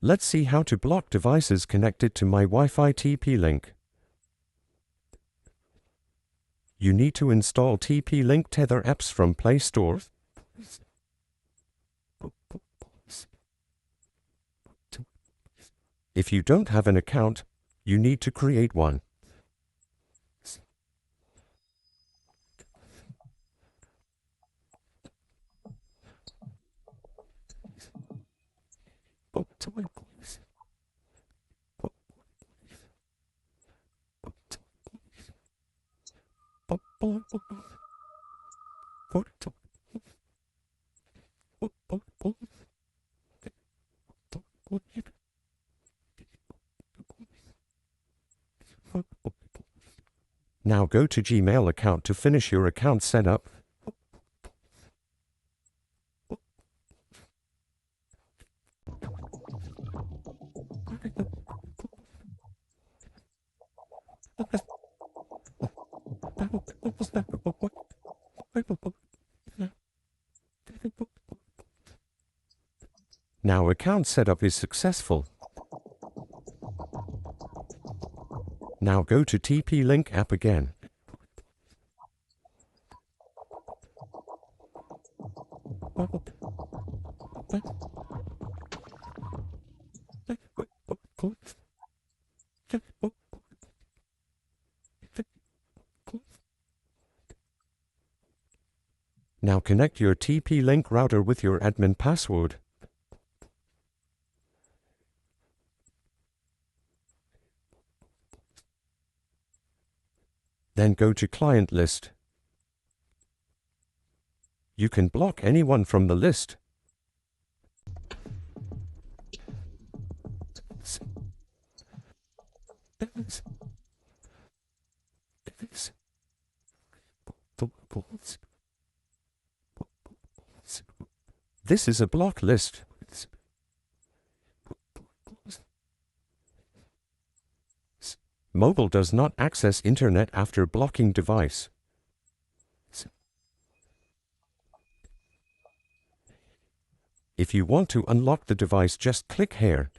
Let's see how to block devices connected to my Wi-Fi TP-Link. You need to install TP-Link Tether apps from Play Store. If you don't have an account, you need to create one. Now go to Gmail account to finish your account setup. Now account setup is successful. Now go to TP-Link app again. Now connect your TP-Link router with your admin password. Then go to client list. You can block anyone from the list. This is a block list. Mobile does not access internet after blocking device. If you want to unlock the device, just click here.